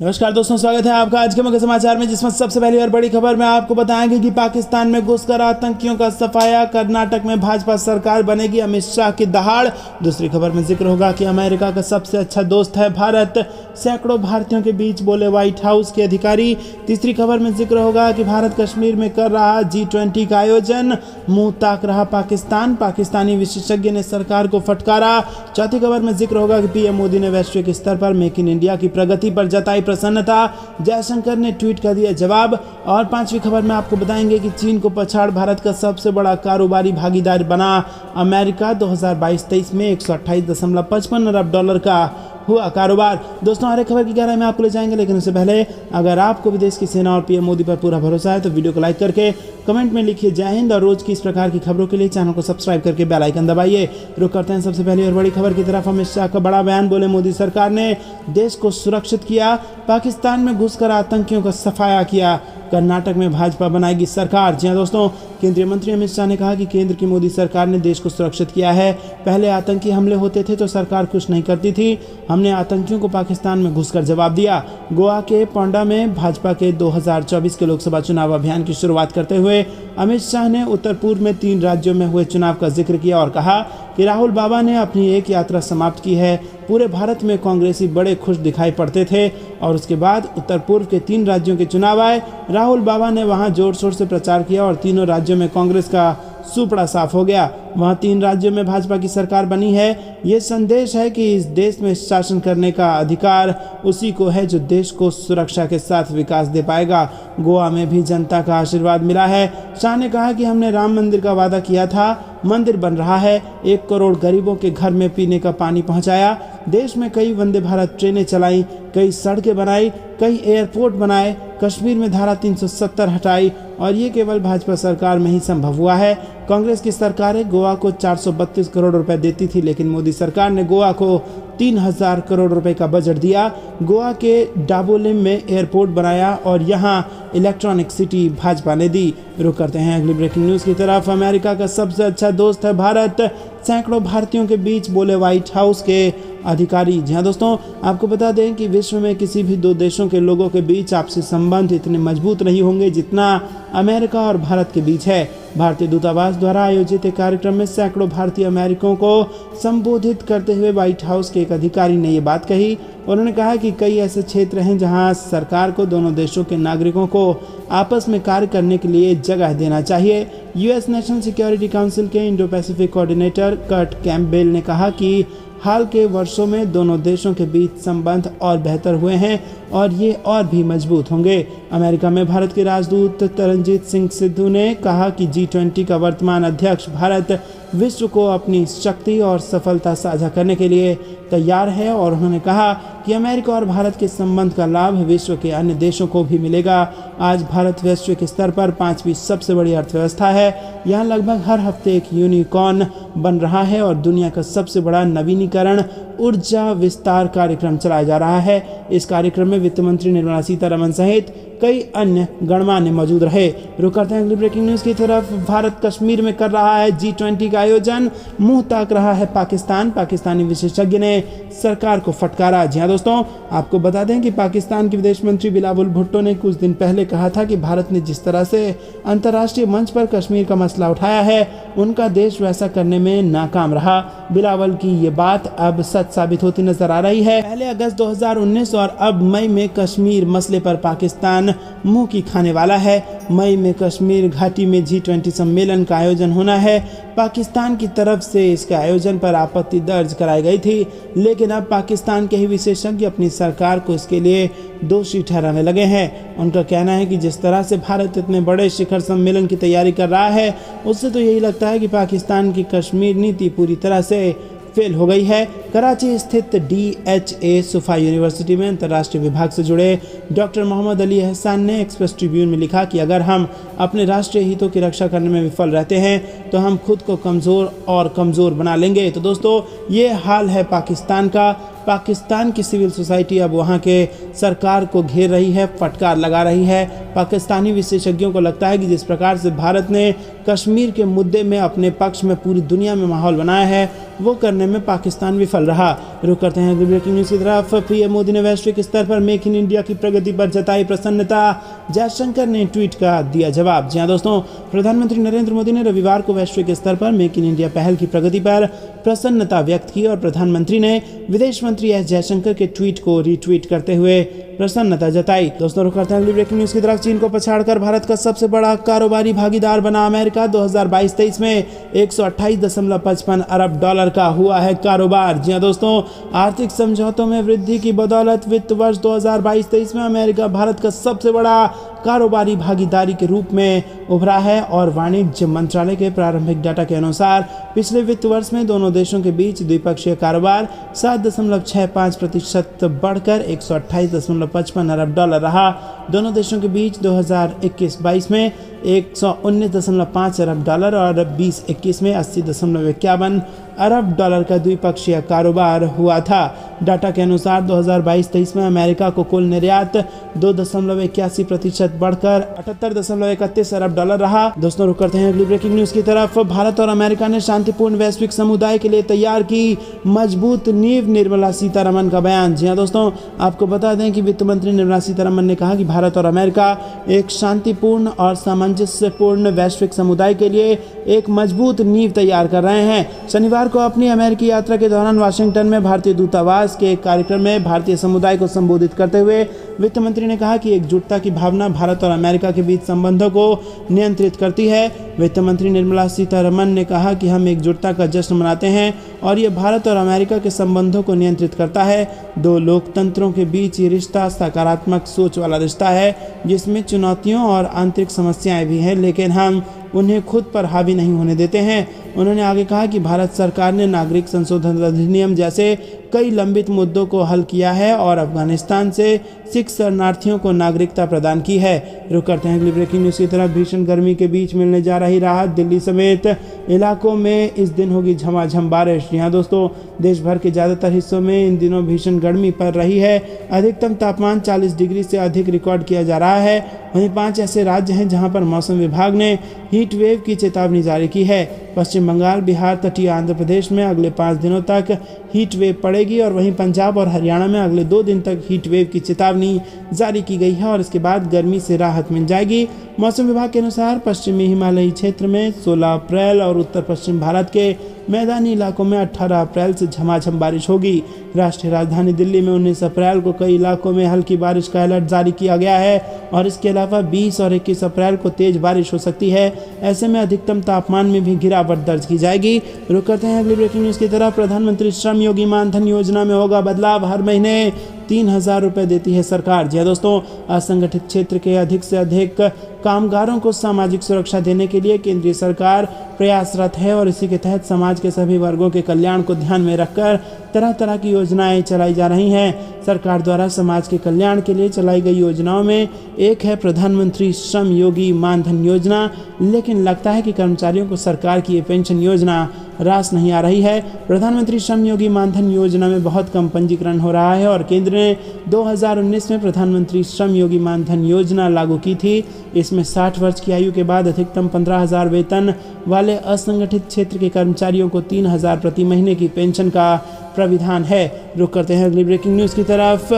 नमस्कार दोस्तों, स्वागत है आपका आज के मुख्य समाचार में, जिसमें सबसे पहली और बड़ी खबर में आपको बताएंगे कि पाकिस्तान में घुसकर आतंकियों का सफाया, कर्नाटक में भाजपा सरकार बनेगी अमित शाह की दहाड़। दूसरी खबर में जिक्र होगा कि अमेरिका का सबसे अच्छा दोस्त है भारत, सैकड़ों भारतीयों के बीच बोले व्हाइट हाउस के अधिकारी। तीसरी खबर में जिक्र होगा कि भारत कश्मीर में कर रहा G20 का आयोजन, मुंह ताक रहा पाकिस्तान, पाकिस्तानी विशेषज्ञ ने सरकार को फटकारा। चौथी खबर में जिक्र होगा कि पीएम मोदी ने वैश्विक स्तर पर मेक इन इंडिया की प्रगति पर जताई प्रसन्नता, जयशंकर ने ट्वीट कर दिया जवाब। और पांचवी खबर में आपको बताएंगे कि चीन को पछाड़ भारत का सबसे बड़ा कारोबारी भागीदार बना अमेरिका। 2022-23 में $128.55 अरब का हुआ कारोबार। दोस्तों, हर एक खबर की गहराई में आपको ले जाएंगे, लेकिन उससे पहले अगर आपको भी देश की सेना और पीएम मोदी पर पूरा भरोसा है तो वीडियो को लाइक करके कमेंट में लिखिए जय हिंद, और रोज की इस प्रकार की खबरों के लिए चैनल को सब्सक्राइब करके बेल आइकन दबाइए। रुक करते हैं सबसे पहली और बड़ी खबर की तरफ। अमित शाह का बड़ा बयान, बोले मोदी सरकार ने देश को सुरक्षित किया, पाकिस्तान में घुसकर आतंकियों का सफाया किया, कर्नाटक में भाजपा बनाएगी सरकार। जी हां दोस्तों, केंद्रीय मंत्री अमित शाह ने कहा कि केंद्र की मोदी सरकार ने देश को सुरक्षित किया है। पहले आतंकी हमले होते थे तो सरकार कुछ नहीं करती थी, हमने आतंकियों को पाकिस्तान में घुसकर जवाब दिया। गोवा के पोंडा में भाजपा के 2024 के लोकसभा चुनाव अभियान की शुरुआत करते हुए अमित शाह ने उत्तर पूर्व में 3 राज्यों में हुए चुनाव का जिक्र किया और कहा कि राहुल बाबा ने अपनी एक यात्रा समाप्त की है। पूरे भारत में कांग्रेसी बड़े खुश दिखाई पड़ते थे और उसके बाद उत्तर पूर्व के 3 राज्यों के चुनाव आए। राहुल बाबा ने वहां जोर शोर से प्रचार किया और तीनों राज्यों में कांग्रेस का सुपड़ा साफ हो गया। वहां 3 राज्यों में भाजपा की सरकार बनी है। ये संदेश है कि इस देश में शासन करने का अधिकार उसी को है जो देश को सुरक्षा के साथ विकास दे पाएगा। गोवा में भी जनता का आशीर्वाद मिला है। शाह ने कहा कि हमने राम मंदिर का वादा किया था, मंदिर बन रहा है, 1 करोड़ गरीबों के घर में पीने का पानी पहुंचाया, देश में कई वंदे भारत ट्रेनें चलाई, कई सड़कें बनाई, कई एयरपोर्ट बनाए, कश्मीर में धारा 370 हटाई, और ये केवल भाजपा सरकार में ही संभव हुआ है। कांग्रेस की सरकारें गोवा को 432 करोड़ रुपए देती थी, लेकिन मोदी सरकार ने गोवा को 3000 करोड़ रुपए का बजट दिया। गोवा के डाबोलिम में एयरपोर्ट बनाया और यहाँ इलेक्ट्रॉनिक सिटी भाजपा ने दी। रुक करते हैं अगली ब्रेकिंग न्यूज़ की तरफ। अमेरिका का सबसे अच्छा दोस्त है भारत, सैकड़ों भारतीयों के बीच बोले व्हाइट हाउस के अधिकारी। जी हाँ दोस्तों, आपको बता दें कि विश्व में किसी भी 2 देशों के लोगों के बीच आपसी संबंध इतने मजबूत नहीं होंगे जितना अमेरिका और भारत के बीच है। भारतीय दूतावास द्वारा आयोजित एक कार्यक्रम में सैकड़ों भारतीय अमेरिकियों को संबोधित करते हुए व्हाइट हाउस के एक अधिकारी ने ये बात कही। उन्होंने कहा कि कई ऐसे क्षेत्र हैं जहां सरकार को दोनों देशों के नागरिकों को आपस में कार्य करने के लिए जगह देना चाहिए। यूएस नेशनल सिक्योरिटी काउंसिल के Indo Pacific coordinator Kurt Campbell ने कहा कि हाल के वर्षों में दोनों देशों के बीच संबंध और बेहतर हुए हैं और ये और भी मजबूत होंगे। अमेरिका में भारत के राजदूत तरनजीत सिंह सिद्धू ने कहा कि G20 का वर्तमान अध्यक्ष भारत विश्व को अपनी शक्ति और सफलता साझा करने के लिए तैयार है, और उन्होंने कहा कि अमेरिका और भारत के संबंध का लाभ विश्व के अन्य देशों को भी मिलेगा। आज भारत वैश्विक स्तर पर 5वीं सबसे बड़ी अर्थव्यवस्था है। यहाँ लगभग हर हफ्ते एक यूनिकॉर्न बन रहा है और दुनिया का सबसे बड़ा नवीनीकरण ऊर्जा विस्तार कार्यक्रम चलाया जा रहा है। इस कार्यक्रम में वित्त मंत्री निर्मला सीतारमण सहित कई अन्य गणमान्य मौजूद रहे। रुक करते हैं अगली ब्रेकिंग न्यूज़ की तरफ। भारत कश्मीर में कर रहा है G20 का आयोजन, मुंह ताक रहा है पाकिस्तान, पाकिस्तानी विशेषज्ञ ने सरकार को फटकारा। जी हाँ दोस्तों, आपको बता दें कि पाकिस्तान के विदेश मंत्री बिलावल भुट्टो ने कुछ दिन पहले कहा था कि भारत ने जिस तरह से अंतर्राष्ट्रीय मंच पर कश्मीर का मसला उठाया है, उनका देश वैसा करने में नाकाम रहा। बिलावल की ये बात अब सच साबित होती नजर आ रही है। पहले अगस्त 2019 और अब मई में कश्मीर मसले पर पाकिस्तान मुंह की खाने वाला है। मई में कश्मीर घाटी में G20 सम्मेलन का आयोजन होना है। पाकिस्तान की तरफ से इसके आयोजन पर आपत्ति दर्ज कराई गई थी, लेकिन अब पाकिस्तान के ही विशेषज्ञ अपनी सरकार को इसके लिए दोषी ठहराने लगे हैं। उनका कहना है कि जिस तरह से भारत इतने बड़े शिखर सम्मेलन की तैयारी कर रहा है, उससे तो यही लगता है कि पाकिस्तान की कश्मीर नीति पूरी तरह से फेल हो गई है। कराची स्थित DHA सुफा यूनिवर्सिटी में अंतर्राष्ट्रीय विभाग से जुड़े डॉक्टर मोहम्मद अली एहसान ने एक्सप्रेस ट्रिब्यून में लिखा कि अगर हम अपने राष्ट्रीय हितों की रक्षा करने में विफल रहते हैं तो हम खुद को कमज़ोर और कमज़ोर बना लेंगे। तो दोस्तों, ये हाल है पाकिस्तान का। पाकिस्तान की सिविल सोसाइटी अब वहां के सरकार को घेर रही है, फटकार लगा रही है। पाकिस्तानी विशेषज्ञों को लगता है कि जिस प्रकार से भारत ने कश्मीर के मुद्दे में अपने पक्ष में पूरी दुनिया में माहौल बनाया है, वो करने में पाकिस्तान विफल रहा। रुक करते हैं अगली ब्रेकिंग न्यूज़ की तरफ। पीएम मोदी ने वैश्विक स्तर पर मेक इन इंडिया की प्रगति पर जताई प्रसन्नता, जयशंकर ने ट्वीट का दिया जवाब। जी हाँ दोस्तों, प्रधानमंत्री नरेंद्र मोदी ने रविवार को वैश्विक स्तर पर मेक इन इंडिया पहल की प्रगति पर प्रसन्नता व्यक्त की और प्रधानमंत्री ने विदेश मंत्री एस जयशंकर के ट्वीट को रीट्वीट करते हुए प्रसन्नता जताई। दोस्तों रुक करते हैं अगली ब्रेकिंग न्यूज़ की तरफ। चीन को पछाड़कर भारत का सबसे बड़ा कारोबारी भागीदार बना अमेरिका। 2022-23 में 128.55 अरब डॉलर का हुआ है कारोबार। जी हाँ दोस्तों, आर्थिक समझौतों में वृद्धि की बदौलत वित्त वर्ष 2022-23 में अमेरिका भारत का सबसे बड़ा कारोबारी भागीदारी के रूप में उभरा है और वाणिज्य मंत्रालय के प्रारंभिक डाटा के अनुसार पिछले वित्त वर्ष में दोनों देशों के बीच द्विपक्षीय कारोबार 7.65% बढ़कर 128.55 अरब डॉलर रहा। दोनों देशों के बीच 2021-22 में 119.5 अरब डॉलर और 2021 में 80.51 अरब डॉलर का द्विपक्षीय कारोबार हुआ था। डाटा के अनुसार 2022-23 में अमेरिका को कुल निर्यात 2.81% बढ़कर 78.31 अरब डॉलर रहा। दोस्तों रुक करते हैं अगली ब्रेकिंग न्यूज़ की तरफ। भारत और अमेरिका ने शांतिपूर्ण वैश्विक समुदाय के लिए तैयार की मजबूत नींव, निर्मला सीतारमण का बयान। जी हाँ दोस्तों, आपको बता दें कि वित्त मंत्री निर्मला सीतारमण ने कहा कि भारत और अमेरिका एक शांतिपूर्ण और सामंजस्यपूर्ण वैश्विक समुदाय के लिए एक मजबूत नींव तैयार कर रहे हैं। शनिवार को अपनी अमेरिकी यात्रा के दौरान वाशिंगटन में भारतीय दूतावास के एक कार्यक्रम में भारतीय समुदाय को संबोधित करते हुए वित्त मंत्री ने कहा कि एकजुटता की भावना भारत और अमेरिका के बीच संबंधों को नियंत्रित करती है। वित्त मंत्री निर्मला सीतारमण ने कहा कि हम एकजुटता का जश्न मनाते हैं और ये भारत और अमेरिका के संबंधों को नियंत्रित करता है। दो लोकतंत्रों के बीच ये रिश्ता सकारात्मक सोच वाला रिश्ता है जिसमें चुनौतियों और आंतरिक समस्याएं भी हैं, लेकिन हम उन्हें खुद पर हावी नहीं होने देते हैं। उन्होंने आगे कहा कि भारत सरकार ने नागरिक संशोधन अधिनियम जैसे कई लंबित मुद्दों को हल किया है और अफगानिस्तान से सिख शरणार्थियों को नागरिकता प्रदान की है। रुक करते हैं अगली ब्रेकिंग न्यूज़ की तरफ। भीषण गर्मी के बीच मिलने जा रही राहत, दिल्ली समेत इलाकों में इस दिन होगी झमाझम बारिश। यहाँ दोस्तों, देश भर के ज़्यादातर हिस्सों में इन दिनों भीषण गर्मी पड़ रही है। अधिकतम तापमान 40 डिग्री से अधिक रिकॉर्ड किया जा रहा है। वहीं 5 ऐसे राज्य हैं जहां पर मौसम विभाग ने हीट वेव की चेतावनी जारी की है। पश्चिम बंगाल, बिहार, तटीय आंध्र प्रदेश में अगले 5 दिनों तक हीट वेव पड़ेगी और वहीं पंजाब और हरियाणा में अगले 2 दिन तक हीट वेव की चेतावनी जारी की गई है और इसके बाद गर्मी से राहत मिल जाएगी। मौसम विभाग के अनुसार पश्चिमी हिमालयी क्षेत्र में 16 अप्रैल और उत्तर पश्चिम भारत के मैदानी इलाकों में 18 अप्रैल से झमाझम बारिश होगी। राष्ट्रीय राजधानी दिल्ली में 19 अप्रैल को कई इलाकों में हल्की बारिश का अलर्ट जारी किया गया है और इसके अलावा 20 और 21 अप्रैल को तेज बारिश हो सकती है। ऐसे में अधिकतम तापमान में भी गिरावट दर्ज की जाएगी। रुक करते हैं अगली ब्रेकिंग न्यूज़ की तरफ। प्रधानमंत्री श्रम योगी मानधन योजना में होगा बदलाव, हर महीने 3,000 रुपये देती है सरकार। जी दोस्तों, असंगठित क्षेत्र के अधिक से अधिक कामगारों को सामाजिक सुरक्षा देने के लिए केंद्रीय सरकार प्रयासरत है और इसी के तहत समाज के सभी वर्गों के कल्याण को ध्यान में रखकर तरह तरह की योजनाएं चलाई जा रही हैं। सरकार द्वारा समाज के कल्याण के लिए चलाई गई योजनाओं में एक है प्रधानमंत्री श्रम योगी मानधन योजना, लेकिन लगता है कि कर्मचारियों को सरकार की ये पेंशन योजना रास नहीं आ रही है। प्रधानमंत्री श्रम योगी मानधन योजना में बहुत कम पंजीकरण हो रहा है और केंद्र ने 2019 में प्रधानमंत्री श्रम योगी मानधन योजना लागू की थी। इसमें 60 वर्ष की आयु के बाद अधिकतम 15,000 वेतन वाले असंगठित क्षेत्र के कर्मचारियों को 3,000 प्रति महीने की पेंशन का प्राविधान है। रुक करते हैं अगली ब्रेकिंग न्यूज़ की तरफ।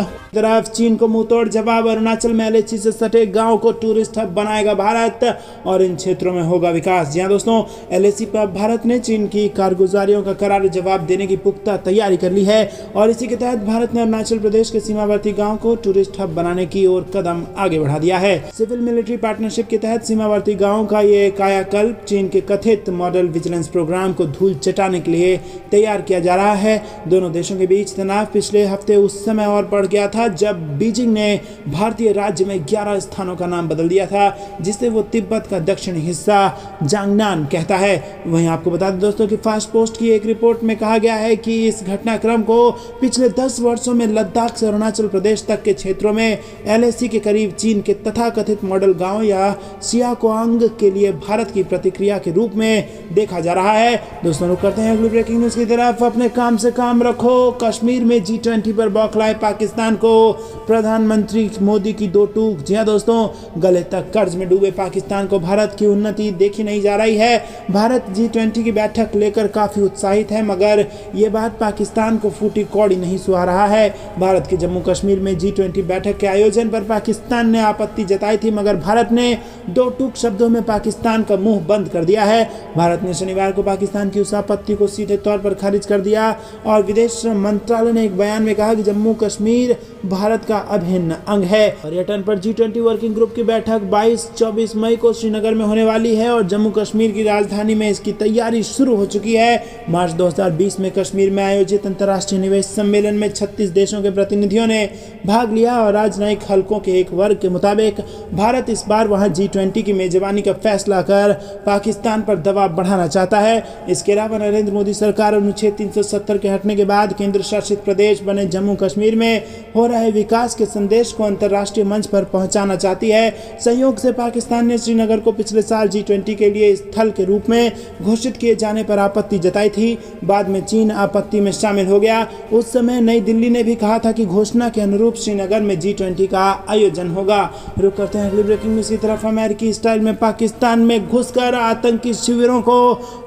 चीन को मुंहतोड़ जवाब, अरुणाचल में एलएसी से सटे गांव को टूरिस्ट हब बनाएगा भारत और इन क्षेत्रों में होगा विकास। जी हाँ दोस्तों, एलएसी पर भारत ने चीन की कारगुजारियों का करार जवाब देने की पुख्ता तैयारी कर ली है और इसी के तहत भारत ने अरुणाचल प्रदेश के सीमावर्ती गाँव को टूरिस्ट हब बनाने की ओर कदम आगे बढ़ा दिया है। सिविल मिलिट्री पार्टनरशिप के तहत सीमावर्ती गाँव का ये कायाकल्प चीन के कथित मॉडल विजिलेंस प्रोग्राम को धूल चटाने के लिए तैयार किया जा रहा है। दोनों देशों के बीच तनाव पिछले हफ्ते उस समय और बढ़ गया था जब बीजिंग ने भारतीय राज्य में 11 स्थानों का नाम बदल दिया था, जिसे वो तिब्बत का दक्षिणी हिस्सा जांगनान कहता है। वहीं आपको बता दें दोस्तों कि फास्ट पोस्ट की एक रिपोर्ट में कहा गया है कि इस घटनाक्रम को पिछले 10 वर्षों में लद्दाख से अरुणाचल प्रदेश तक के क्षेत्रों में एलएसी के करीब चीन के तथाकथित मॉडल गांव या सियाकोआंग के लिए भारत की प्रतिक्रिया के रूप में देखा जा रहा है। दोस्तों रुक करते हैं अगली ब्रेकिंग न्यूज़ की तरफ। अपने काम से काम काम रखो, कश्मीर में G20 पर बौखलाए पाकिस्तान को प्रधानमंत्री मोदी की दो टूक। जी हाँ दोस्तों, गले तक कर्ज में डूबे पाकिस्तान को भारत की उन्नति देखी नहीं जा रही है। भारत G20 की बैठक लेकर काफी उत्साहित है, मगर ये बात पाकिस्तान को फूटी कौड़ी नहीं सुहा रहा है। भारत के जम्मू कश्मीर में G20 बैठक के आयोजन पर पाकिस्तान ने आपत्ति जताई थी, मगर भारत ने दो टूक शब्दों में पाकिस्तान का मुंह बंद कर दिया है। भारत ने शनिवार को पाकिस्तान की उस आपत्ति को सीधे तौर पर खारिज कर दिया और विदेश मंत्रालय ने एक बयान में कहा कि जम्मू कश्मीर भारत का अभिन्न अंग है। पर्यटन पर G20 वर्किंग ग्रुप की बैठक 22-24 मई को श्रीनगर में होने वाली है और जम्मू कश्मीर की राजधानी में इसकी तैयारी शुरू हो चुकी है। मार्च 2020 में कश्मीर में आयोजित अंतर्राष्ट्रीय निवेश सम्मेलन में 36 देशों के प्रतिनिधियों ने भाग लिया और राजनयिक हलकों के एक वर्ग के मुताबिक भारत इस बार वहां G20 की मेजबानी का फैसला कर पाकिस्तान पर दबाव बढ़ाना चाहता है। इसके अलावा नरेंद्र मोदी सरकार अनुच्छेद 370 के हटने के बाद केंद्र शासित प्रदेश बने जम्मू कश्मीर में हो रहे विकास के संदेश को अंतर्राष्ट्रीय मंच पर पहुंचाना चाहती है। संयोग से पाकिस्तान ने श्रीनगर को पिछले साल G20 के लिए स्थल के रूप में घोषित किए जाने पर आपत्ति जताई थी। बाद में चीन आपत्ति में शामिल हो गया। उस समय नई दिल्ली ने भी कहा था कि घोषणा के अनुरूप श्रीनगर में G20 का आयोजन होगा। रुक करते हैं अगली ब्रेकिंग न्यूज की तरफ। अमेरिकी स्टाइल में पाकिस्तान में घुसकर आतंकी शिविरों को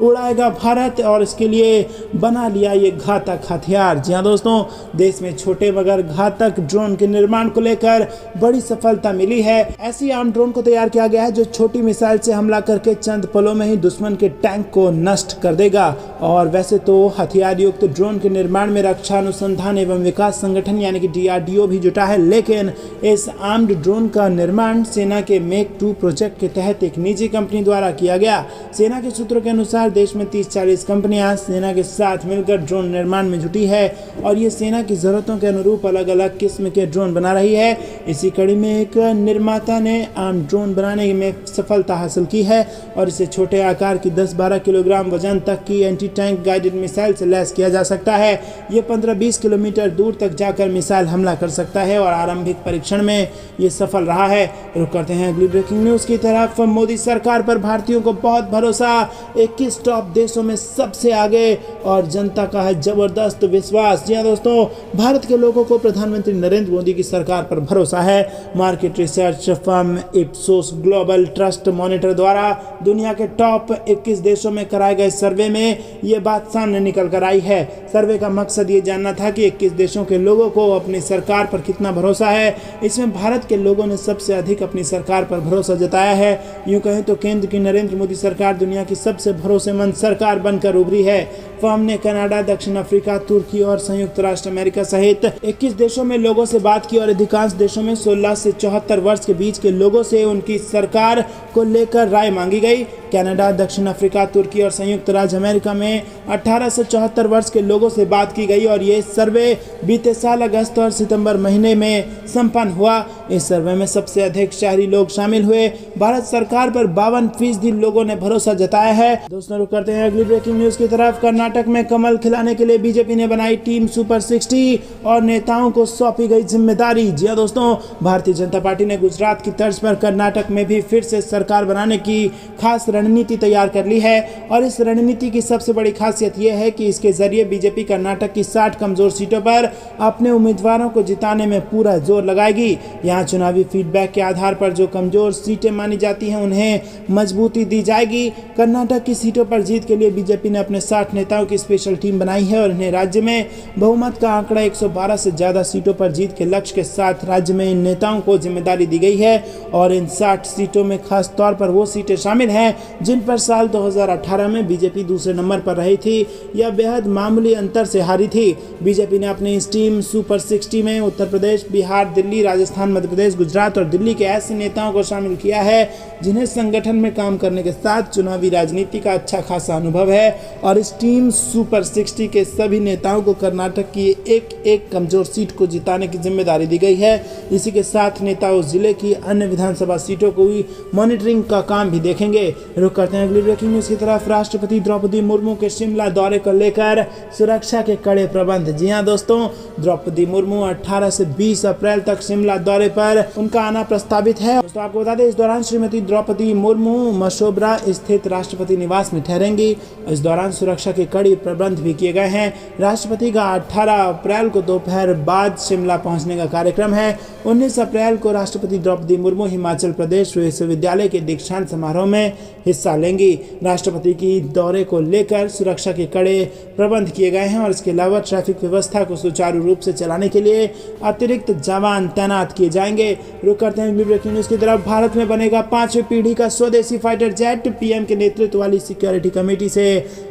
उड़ाएगा भारत और इसके लिए बना लिया ये घातक हथियार। जी हाँ दोस्तों, देश में छोटे मगर घातक ड्रोन के निर्माण को लेकर बड़ी सफलता मिली है। ऐसी आम ड्रोन को तैयार किया गया है जो छोटी मिसाइल से हमला करके चंद पलों में ही दुश्मन के टैंक को नष्ट कर देगा। और वैसे तो हथियार युक्त ड्रोन के निर्माण में रक्षा अनुसंधान एवं विकास संगठन यानी कि DRDO भी जुटा है, लेकिन इस आर्म्ड ड्रोन का निर्माण सेना के मेक 2 प्रोजेक्ट के तहत एक निजी कंपनी द्वारा किया गया। सेना के सूत्रों के अनुसार देश में 30-40 कंपनियां सेना के साथ मिलकर ड्रोन निर्माण में जुटी है और ये सेना की जरूरतों के अनुरूप अलग अलग किस्म के ड्रोन बना रही है। इसी कड़ी में एक निर्माता ने आम ड्रोन बनाने में सफलता हासिल की है और इसे छोटे आकार की 10-12 किलोग्राम वजन तक की एंटी टैंक गाइडेड मिसाइल से लैस किया जा सकता है। ये 15-20 किलोमीटर दूर तक जाकर मिसाइल हमला कर सकता है और आरंभिक परीक्षण में ये सफल रहा है। रुक करते हैं अगली ब्रेकिंग न्यूज की तरफ। मोदी सरकार पर भारतीयों को बहुत भरोसा, 21 टॉप देशों में सबसे आगे और जनता का है जबरदस्त विश्वास। जी हाँ दोस्तों, भारत के लोगों को प्रधानमंत्री नरेंद्र मोदी की सरकार पर भरोसा है। Market research firm Ipsos global trust monitor द्वारा दुनिया के टॉप 21 देशों में कराए गए सर्वे में ये बात सामने निकल कर आई है। सर्वे का मकसद ये जानना था कि 21 देशों के लोगों को अपनी सरकार पर कितना भरोसा है। इसमें भारत के लोगों ने सबसे अधिक अपनी सरकार पर भरोसा जताया है। यूं कहें तो केंद्र की नरेंद्र मोदी सरकार दुनिया की सबसे भरोसेमंद सरकार बनकर उभरी है। फर्म ने कनाडा, दक्षिण अफ्रीका, तुर्की और संयुक्त राष्ट्र अमेरिका सहित 21 देशों में लोगों से बात की और अधिकांश देशों में 16 से 74 वर्ष के बीच के लोगों से उनकी सरकार को लेकर राय मांगी गई। कनाडा, दक्षिण अफ्रीका, तुर्की और संयुक्त राज्य अमेरिका में 18 से 74 वर्ष के लोगों से बात की गई और ये सर्वे बीते साल अगस्त और सितंबर महीने में संपन्न हुआ। इस सर्वे में सबसे अधिक शहरी लोग शामिल हुए। भारत सरकार पर 52% लोगों ने भरोसा जताया है। दोस्तों, रुक करते हैं अगली ब्रेकिंग न्यूज की तरफ। कर्नाटक में कमल खिलाने के लिए बीजेपी ने बनाई टीम सुपर 60 और नेताओं को सौंपी गई जिम्मेदारी। जी हाँ दोस्तों, भारतीय जनता पार्टी ने गुजरात की तर्ज पर कर्नाटक में भी फिर से सरकार बनाने की खास रणनीति तैयार कर ली है और इस रणनीति की सबसे बड़ी खासियत यह है कि इसके जरिए बीजेपी कर्नाटक की 60 कमजोर सीटों पर अपने उम्मीदवारों को जिताने में पूरा जोर लगाएगी। यहाँ चुनावी फीडबैक के आधार पर जो कमजोर सीटें मानी जाती हैं उन्हें मजबूती दी जाएगी। कर्नाटक की सीटों पर जीत के लिए बीजेपी ने अपने 60 नेताओं की स्पेशल टीम बनाई है और इन्हें राज्य में बहुमत का आंकड़ा 112 से ज्यादा सीटों पर जीत के लक्ष्य के साथ राज्य में इन नेताओं को जिम्मेदारी दी गई है और इन 60 सीटों में खास तौर पर वो सीटें शामिल हैं जिन पर साल 2018 में बीजेपी दूसरे नंबर पर रही थी या बेहद मामूली अंतर से हारी थी। बीजेपी ने अपनी इस टीम सुपर 60 में उत्तर प्रदेश, बिहार, दिल्ली, राजस्थान, मध्य प्रदेश, गुजरात और दिल्ली के ऐसे नेताओं को शामिल किया है जिन्हें संगठन में काम करने के साथ चुनावी राजनीति का अच्छा खासा अनुभव है और इस टीम सुपर 60 के सभी नेताओं को कर्नाटक की एक कमजोर सीट को जिताने की जिम्मेदारी दी गई है। इसी के साथ नेता उस जिले की अन्य विधानसभा सीटों को भी मॉनिटरिंग का काम भी देखेंगे। रुक करते हैं अगली ब्रेकिंग न्यूज की तरफ। राष्ट्रपति द्रौपदी मुर्मू के शिमला दौरे को लेकर सुरक्षा के कड़े प्रबंध। जी हां दोस्तों, द्रौपदी मुर्मू 18 से 20 अप्रैल तक शिमला दौरे पर उनका आना प्रस्तावित है। दोस्तों, आपको बता दें इस दौरान श्रीमती द्रौपदी मुर्मू मशोबरा स्थित राष्ट्रपति निवास में ठहरेंगी। इस दौरान सुरक्षा के कड़े प्रबंध भी किए गए हैं। राष्ट्रपति का 18 अप्रैल को दोपहर बाद शिमला पहुंचने का कार्यक्रम है। 19 अप्रैल को राष्ट्रपति द्रौपदी मुर्मू हिमाचल प्रदेश विश्वविद्यालय के दीक्षांत समारोह में हिस्सा लेंगी। राष्ट्रपति की दौरे को लेकर सुरक्षा के कड़े प्रबंध किए गए हैं और इसके अलावा ट्रैफिक व्यवस्था को सुचारू रूप से चलाने के लिए अतिरिक्त जवान तैनात किए जाएंगे। रुक करते हैं अगली ब्रेकिंग न्यूज की तरफ। भारत में बनेगा 5वीं पीढ़ी का स्वदेशी फाइटर जेट, पीएम के नेतृत्व वाली सिक्योरिटी कमेटी से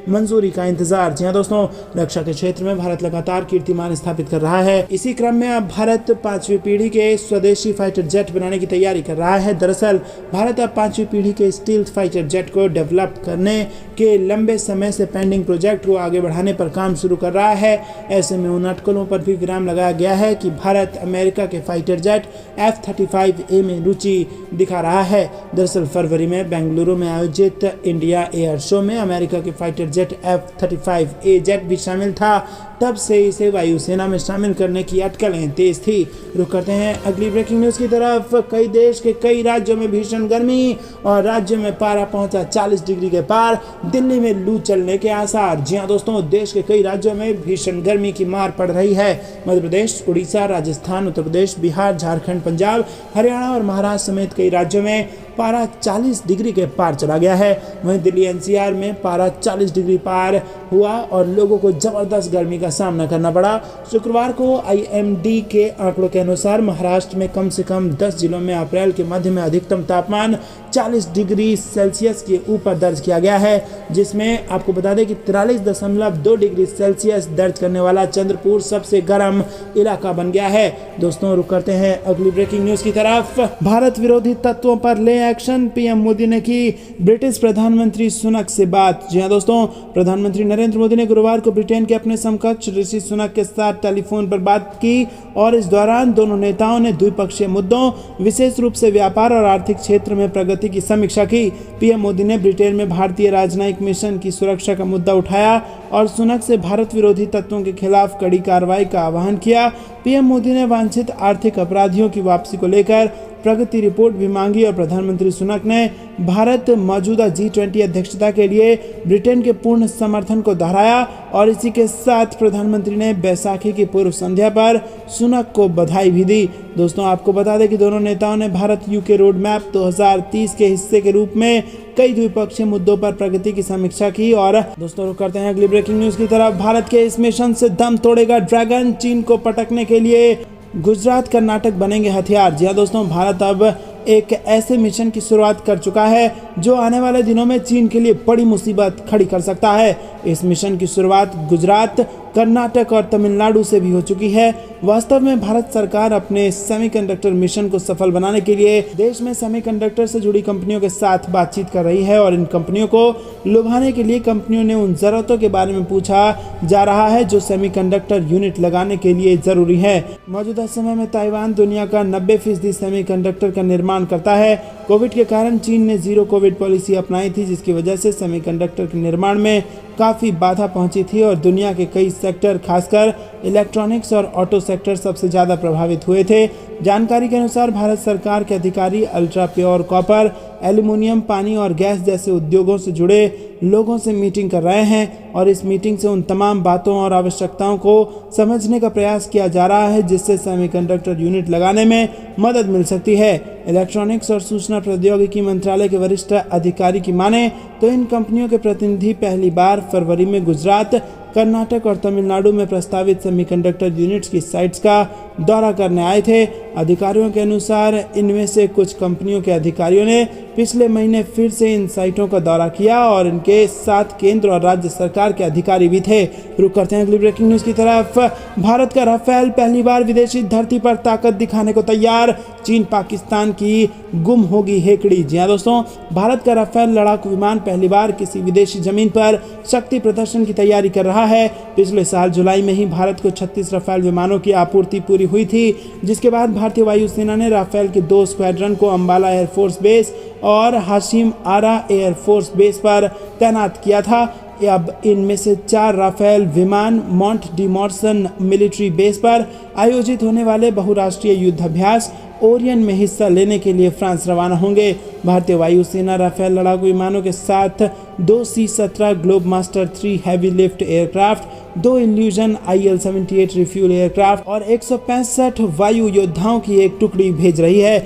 मंजूरी का इंतजार। जी हां दोस्तों, रक्षा के क्षेत्र में भारत लगातार कीर्तिमान स्थापित कर रहा है। इसी क्रम में अब भारत 5वीं पीढ़ी के स्वदेशी फाइटर जेट बनाने की तैयारी कर रहा है। दरअसल भारत अब 5वीं पीढ़ी के स्टील्थ फाइटर जेट को डेवलप करने के लंबे समय से पेंडिंग प्रोजेक्ट को आगे बढ़ाने पर काम शुरू कर रहा है। ऐसे में उन अटकलों पर भी विराम लगाया गया है कि भारत अमेरिका के फाइटर जेट F-35A में रुचि दिखा रहा है। दरअसल फरवरी में बेंगलुरु में आयोजित इंडिया एयर शो में अमेरिका के फाइटर जेट F-35A जेट भी शामिल था। तब से इसे वायुसेना में शामिल करने की अटकलें तेज थी। रुक करते हैं अगली ब्रेकिंग न्यूज की तरफ। कई देश के कई राज्यों में भीषण गर्मी और राज्यों में पारा पहुंचा 40 डिग्री के पार। दिल्ली में लू चलने के आसार। जी हां दोस्तों, देश के कई राज्यों में भीषण गर्मी की मार पड़ रही है। मध्य प्रदेश, उड़ीसा, राजस्थान, उत्तर प्रदेश, बिहार, झारखंड, पंजाब, हरियाणा और महाराष्ट्र समेत कई राज्यों में पारा 40 डिग्री के पार चला गया है। वहीं दिल्ली एनसीआर में पारा 40 डिग्री पार हुआ और लोगों को जबरदस्त गर्मी का सामना करना पड़ा। शुक्रवार को आईएमडी के आंकड़ों के अनुसार महाराष्ट्र में कम से कम 10 जिलों में अप्रैल के मध्य में अधिकतम तापमान 40 डिग्री सेल्सियस के ऊपर दर्ज किया गया है, जिसमें आपको बता दें कि 43.2 डिग्री सेल्सियस दर्ज करने वाला चंद्रपुर सबसे गर्म इलाका बन गया है। दोस्तों, रुक करते हैं अगली ब्रेकिंग न्यूज की तरफ। भारत विरोधी तत्वों पर ले एक्शन, पीएम मोदी ने की ब्रिटिश प्रधानमंत्री सुनक से बात। जी हां दोस्तों, प्रधानमंत्री नरेंद्र मोदी ने गुरुवार को ब्रिटेन के अपने समकक्ष ऋषि सुनक के साथ टेलीफोन पर बात की और इस दौरान दोनों नेताओं ने द्विपक्षीय मुद्दों, विशेष रूप से व्यापार और आर्थिक क्षेत्र में प्रगति की समीक्षा की। पीएम मोदी ने ब्रिटेन में भारतीय राजनयिक मिशन की सुरक्षा का मुद्दा उठाया और सुनक से भारत विरोधी तत्वों के खिलाफ कड़ी कार्रवाई का आह्वान किया। पीएम मोदी ने वांछित आर्थिक अपराधियों की वापसी को लेकर प्रगति रिपोर्ट भी मांगी और प्रधानमंत्री सुनक ने भारत मौजूदा G20 अध्यक्षता के लिए ब्रिटेन के पूर्ण समर्थन को दोहराया और इसी के साथ प्रधानमंत्री ने बैसाखी की पूर्व संध्या पर सुनक को बधाई भी दी। दोस्तों, आपको बता दें कि दोनों नेताओं ने भारत यूके रोड मैप 2030 के हिस्से के रूप में कई द्विपक्षीय मुद्दों पर प्रगति की समीक्षा की। और दोस्तों, रुक करते हैं अगली ब्रेकिंग न्यूज की तरफ। भारत के इस मिशन से दम तोड़ेगा ड्रैगन, चीन को पटकने के लिए गुजरात, कर्नाटक बनेंगे हथियार। जी हां दोस्तों, भारत अब एक ऐसे मिशन की शुरुआत कर चुका है जो आने वाले दिनों में चीन के लिए बड़ी मुसीबत खड़ी कर सकता है। इस मिशन की शुरुआत गुजरात, कर्नाटक और तमिलनाडु से भी हो चुकी है। वास्तव में भारत सरकार अपने सेमीकंडक्टर मिशन को सफल बनाने के लिए देश में सेमीकंडक्टर से जुड़ी कंपनियों के साथ बातचीत कर रही है और इन कंपनियों को लुभाने के लिए कंपनियों ने उन जरूरतों के बारे में पूछा जा रहा है जो सेमीकंडक्टर यूनिट लगाने के लिए जरूरी है। मौजूदा समय में ताइवान दुनिया का 90% सेमीकंडक्टर का निर्माण करता है। कोविड के कारण चीन ने जीरो कोविड पॉलिसी अपनाई थी, जिसकी वजह से सेमीकंडक्टर के निर्माण में काफ़ी बाधा पहुंची थी और दुनिया के कई सेक्टर, खासकर इलेक्ट्रॉनिक्स और ऑटो सेक्टर सबसे ज़्यादा प्रभावित हुए थे। जानकारी के अनुसार भारत सरकार के अधिकारी अल्ट्रा प्योर कॉपर, एल्यूमिनियम, पानी और गैस जैसे उद्योगों से जुड़े लोगों से मीटिंग कर रहे हैं और इस मीटिंग से उन तमाम बातों और आवश्यकताओं को समझने का प्रयास किया जा रहा है जिससे सेमीकंडक्टर यूनिट लगाने में मदद मिल सकती है। इलेक्ट्रॉनिक्स और सूचना प्रौद्योगिकी मंत्रालय के वरिष्ठ अधिकारी की माने तो इन कंपनियों के प्रतिनिधि पहली बार फरवरी में गुजरात, कर्नाटक और तमिलनाडु में प्रस्तावित सेमीकंडक्टर यूनिट्स की साइट्स का दौरा करने आए थे। अधिकारियों के अनुसार इनमें से कुछ कंपनियों के अधिकारियों ने पिछले महीने फिर से इन साइटों का दौरा किया और इनके साथ केंद्र और राज्य सरकार के अधिकारी भी थे। रुक करते हैं अगली ब्रेकिंग न्यूज की तरफ। भारत का राफेल पहली बार विदेशी धरती पर ताकत दिखाने को तैयार, चीन पाकिस्तान की गुम होगी हेकड़ी। जी हां दोस्तों, भारत का राफेल लड़ाकू विमान पहली बार किसी विदेशी जमीन पर शक्ति प्रदर्शन की तैयारी कर रहा है। पिछले साल जुलाई में ही भारत को 36 राफेल विमानों की आपूर्ति पूरी हुई थी, जिसके बाद भारतीय वायुसेना ने राफेल के 2 स्क्वाड्रन को अंबाला एयरफोर्स बेस और हाशिम आरा एयरफोर्स बेस पर तैनात किया था। अब इनमें से 4 राफेल विमान मॉन्ट डी मॉर्सन मिलिट्री बेस पर आयोजित होने वाले बहुराष्ट्रीय युद्धाभ्यास ओरियन में हिस्सा लेने के लिए फ्रांस रवाना होंगे। भारतीय वायुसेना राफेल लड़ाकू विमानों के साथ 2 C-17 Globemaster 3 heavy lift aircraft, 2 illusion IL-78 refuel aircraft और 165 वायु योद्धाओं की एक टुकड़ी भेज रही है।